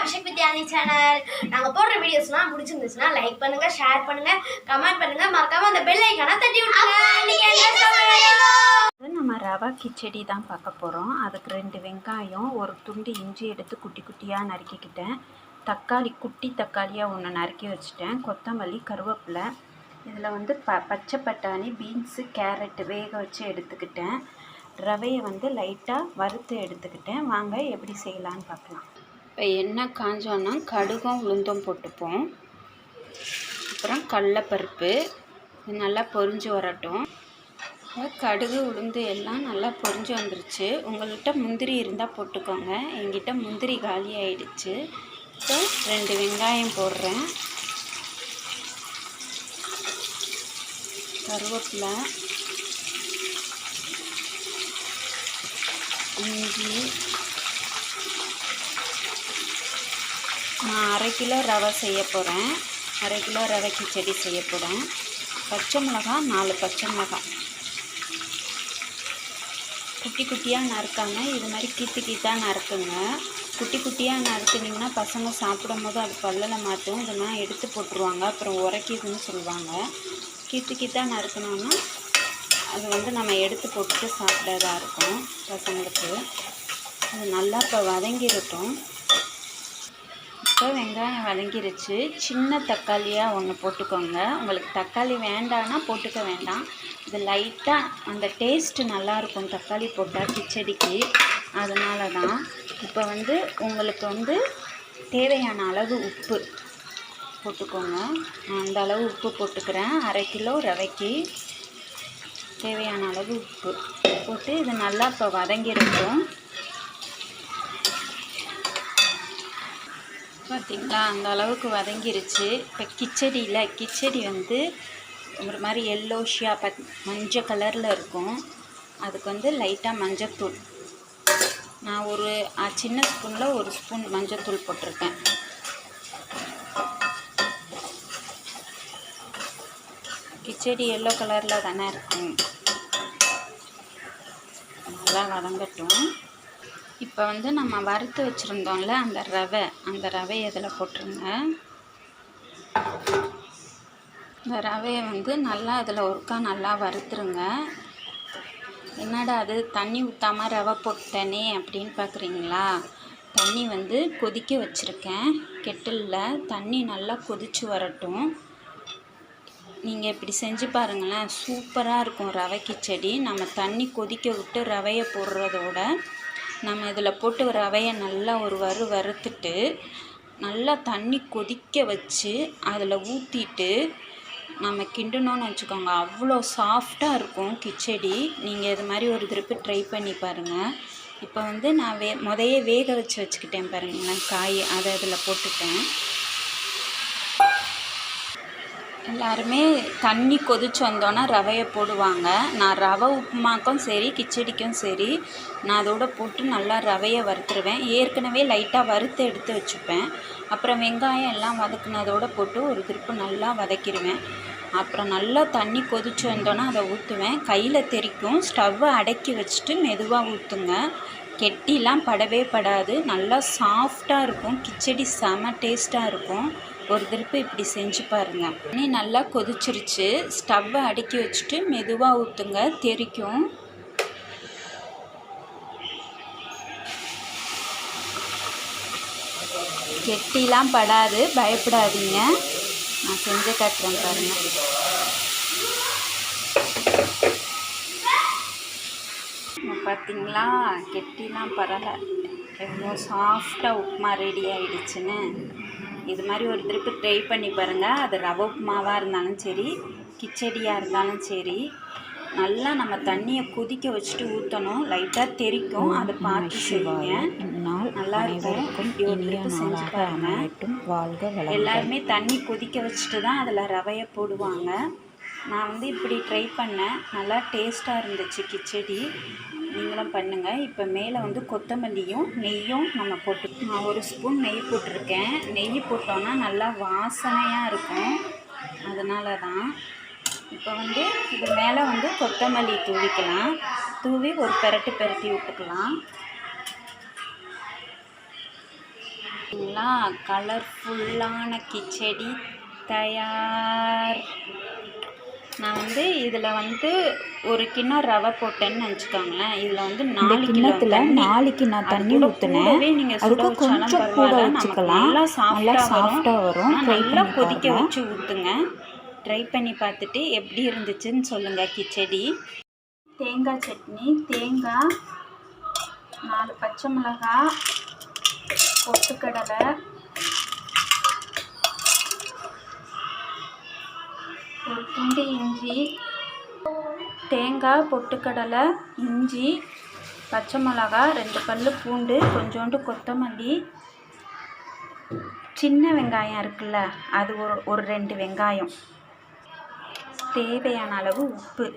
ஹர்ஷிக் வித்யானி channel. நாங்கள் போடுற வீடியோஸ்லாம் பிடிச்சிருந்துச்சுன்னா லைக் பண்ணுங்க, ஷேர் பண்ணுங்க, கமெண்ட் பண்ணுங்க, மறக்காம அந்த பெல் ஐக்கானை தட்டி விட்டுருங்க. நம்ம ரவா கிச்சடி தான் பார்க்க போகிறோம். அதுக்கு 2 வெங்காயம், ஒரு துண்டு இஞ்சி எடுத்து குட்டி குட்டியாக நறுக்கிக்கிட்டேன். தக்காளி குட்டி தக்காளியாக ஒன்று நறுக்கி வச்சுட்டேன். கொத்தமல்லி, கருவேப்பிலை, இதில் வந்து பச்சை பட்டாணி, பீன்ஸு, கேரட்டு வேக வச்சு எடுத்துக்கிட்டேன். ரவையை வந்து லைட்டாக வறுத்து எடுத்துக்கிட்டேன். வாங்க எப்படி செய்யலான்னு பார்க்கலாம். இப்போ எண்ணெய் காஞ்சோன்னா கடுகும் உளுந்தும் போட்டுப்போம். அப்புறம் கடலைப்பருப்பு நல்லா பொரிஞ்சு வரட்டும். கடுகு உளுந்து எல்லாம் நல்லா பொரிஞ்சு வந்துருச்சு. உங்கள்கிட்ட முந்திரி இருந்தால் போட்டுக்கோங்க. என்கிட்ட முந்திரி காலி ஆயிடுச்சு. இப்போ 2 வெங்காயம் போடுறேன். கருவேப்பிலை, இஞ்சி, நான் 1/2 கிலோ ரவை செய்ய போகிறேன். 1/2 கிலோ ரவை கிச்சடி செய்ய போகிறேன். பச்சை மிளகாய் 4 பச்சை மிளகாய் குட்டி குட்டியாக நறுக்காமல் இது மாதிரி கீத்தாக நறுக்குங்க. குட்டி குட்டியாக நறுக்குனிங்கன்னா பசங்க சாப்பிடும் போது அது பல்லில் மாற்றும். இதெல்லாம் எடுத்து போட்டுருவாங்க, அப்புறம் உரைக்கிதுன்னு சொல்லுவாங்க. கீத்தாக நறுக்கணுன்னா அது வந்து நம்ம எடுத்து போட்டுட்டு சாப்பிட்றதா இருக்கும் பசங்களுக்கு. அது நல்லா இப்போ வதங்கிடட்டும். இப்போ வெங்காயம் வதங்கிருச்சு. சின்ன தக்காளியாக ஒன்று போட்டுக்கோங்க. உங்களுக்கு தக்காளி வேண்டான்னா போட்டுக்க வேண்டாம். இது லைட்டாக அந்த டேஸ்ட்டு நல்லாயிருக்கும் தக்காளி போட்டால் கிச்சடிக்கு, அதனால தான். இப்போ வந்து உங்களுக்கு வந்து தேவையான அளவு உப்பு போட்டுக்கோங்க. நான் அந்த அளவு உப்பு போட்டுக்கிறேன். 1/2 கிலோ ரவைக்கு தேவையான அளவு உப்பு போட்டு இது நல்லா இப்போ வதங்கிருக்கும். பார்த்திங்களா, அந்த அளவுக்கு வதங்கிருச்சு. இப்போ கிச்சடி வந்து ஒரு மாதிரி எல்லோஷியாக மஞ்சள் கலரில் இருக்கும். அதுக்கு வந்து லைட்டாக மஞ்சத்தூள், நான் ஒரு சின்ன ஸ்பூனில் 1 ஸ்பூன் மஞ்சத்தூள் போட்டிருக்கேன். கிச்சடி எல்லோ கலரில் தானே இருக்கும். நல்லா வதங்கட்டும். இப்போ வந்து நம்ம வறுத்து வச்சுருந்தோம்ல அந்த ரவை இதில் போட்டுருங்க. இந்த ரவையை வந்து நல்லா இதில் ஒருக்கா நல்லா வறுத்துருங்க. என்னடா அது தண்ணி ஊற்றாமல் ரவை போட்டேனே அப்படின்னு பார்க்குறீங்களா? தண்ணி வந்து கொதிக்க வச்சுருக்கேன் கெட்டிலில். தண்ணி நல்லா கொதித்து வரட்டும். நீங்கள் இப்படி செஞ்சு பாருங்களேன், சூப்பராக இருக்கும் ரவை கிச்சடி. நம்ம தண்ணி கொதிக்க விட்டு ரவையை போடுறதோட நம்ம இதில் போட்டு ரவையை நல்லா ஒரு வறுத்துட்டு நல்லா தண்ணி கொதிக்க வச்சு அதில் ஊற்றிட்டு நம்ம கிண்டணும்னு வச்சுக்கோங்க. அவ்வளோ சாஃப்டாக இருக்கும் கிச்சடி. நீங்கள் இது மாதிரி ஒரு திருப்பி ட்ரை பண்ணி பாருங்கள். இப்போ வந்து நான் முதையே வேக வச்சுக்கிட்டேன் பாருங்களேன் காய், அதை அதில் போட்டுட்டேன். எல்லாருமே தண்ணி கொதிச்சு வந்தோன்னா ரவையை போடுவாங்க. நான் ரவை உப்புமாக்கும் சரி கிச்சடிக்கும் சரி நான் அதோட போட்டு நல்லா ரவையை வறுத்துருவேன். ஏற்கனவே லைட்டாக வறுத்து எடுத்து வச்சுப்பேன். அப்புறம் வெங்காயம் எல்லாம் வதக்குனதோடு போட்டு ஒரு திருப்பு நல்லா வதக்கிடுவேன். அப்புறம் நல்லா தண்ணி கொதிச்சு வந்தோன்னா அதை ஊற்றுவேன். கையில் தெறிக்கும். ஸ்டவ்வை அடக்கி வச்சுட்டு மெதுவாக ஊற்றுங்க. கெட்டிலாம் படவே படாது. நல்லா சாஃப்டாக இருக்கும் கிச்சடி. செம டேஸ்ட்டாக இருக்கும். ஒரு திருப்பு இப்படி செஞ்சு பாருங்கள். தண்ணி நல்லா கொதிச்சிருச்சு. ஸ்டவ்வை அடக்கி வச்சுட்டு மெதுவாக ஊற்றுங்க, தெறிக்கும். கெட்டிலாம் படாது, பயப்படாதீங்க. நான் செஞ்சு காட்டுறேன் பாருங்கள். பார்த்தீங்களா, கெட்டிலாம் பரலை. எவ்வளோ சாஃப்டாக உப்புமா ரெடி ஆகிடுச்சுன்னு. இது மாதிரி ஒரு திருப்பு ட்ரை பண்ணி பாருங்கள். அது ரவை உப்புமாவாக இருந்தாலும் சரி கிச்சடியாக இருந்தாலும் சரி. நல்லா நம்ம தண்ணியை கொதிக்க வச்சுட்டு ஊற்றணும். லைட்டாக தெறிக்கும், அதை பார்த்து செய்யுங்க. நல்லா இருக்கும். ஒரு திருப்பு செஞ்சு பாருங்கள். எல்லாருமே தண்ணி கொதிக்க வச்சுட்டு தான் அதில் ரவையை போடுவாங்க. நான் வந்து இப்படி ட்ரை பண்ணேன். நல்லா டேஸ்ட்டாக இருந்துச்சு கிச்சடி. நீங்களும் பண்ணுங்கள். இப்போ மேலே வந்து கொத்தமல்லியும் நெய்யும் நம்ம போட்டு, நான் 1 ஸ்பூன் நெய் போட்டிருக்கேன். நெய் போட்டோன்னா நல்லா வாசனையாக இருக்கும், அதனால தான். இப்போ வந்து இது மேலே வந்து கொத்தமல்லி தூவிக்கலாம். தூவி ஒரு பெரட்டி விட்டுக்கலாம். பார்த்தீங்களா, கலர்ஃபுல்லான கிச்சடி தயார். நான் வந்து இதில் வந்து 1 கிண்ணம் ரவை போட்டேன்னு நினச்சிக்கோங்களேன். இதில் வந்து 4 கிண்ணத்தில் 4 கிண்ணம் தண்ணி ஊற்றினேன். நீங்கள் அதுக்கு கொஞ்சம் கூட வச்சுக்கலாம், நல்லா சாஃப்டாக வரும். நல்லா கொதிக்க வச்சு ஊற்றுங்க. ட்ரை பண்ணி பார்த்துட்டு எப்படி இருந்துச்சுன்னு சொல்லுங்கள். கிச்சடி தேங்காய் சட்னி, தேங்காய், 4 பச்சை மிளகாய், பொட்டுக்கடலை, ஒரு துண்டு இஞ்சி, தேங்காய், பொட்டுக்கடலை, இஞ்சி, பச்சை மிளகா, 2 பல்லு பூண்டு, கொஞ்சோண்டு கொத்தமல்லி, சின்ன வெங்காயம் இருக்குல்ல அது ஒரு 2 வெங்காயம், தேவையான அளவு உப்பு,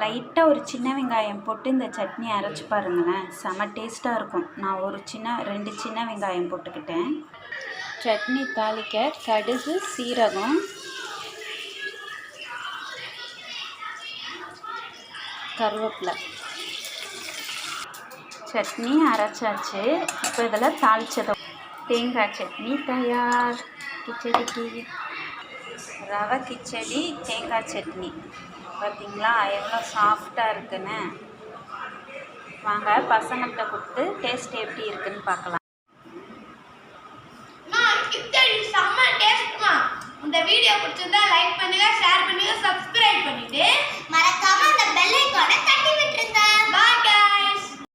லைட்டாக ஒரு சின்ன வெங்காயம் போட்டு இந்த சட்னி அரைச்சி பாருங்களேன், செம டேஸ்ட்டாக இருக்கும். நான் 2 சின்ன வெங்காயம் போட்டுக்கிட்டேன். சட்னி தாளிக்க கடுகு, சீரகம், கருவேப்பிலை. சட்னி அரைச்சாச்சு. இப்போ இதில் தாளிச்சதை தேங்காய் சட்னி தயார். கிச்சடிக்கு ரவை கிச்சடி, தேங்காய் சட்னி. பார்த்தீங்களா எவ்வளோ சாஃப்டாக இருக்குன்னு. வாங்க பசங்கள்கிட்ட கொடுத்து டேஸ்ட் எப்படி இருக்குன்னு பார்க்கலாம். செம்ம டேஸ்ட்மா. இந்த வீடியோ பிடிச்சிருந்தா லைக் பண்ணுங்க, ஷேர் பண்ணுங்க, சப்ஸ்கிரைப் பண்ணிட்டு மறக்காம அந்த பெல் ஐகானை தட்டி விட்டுருங்க. பாய்.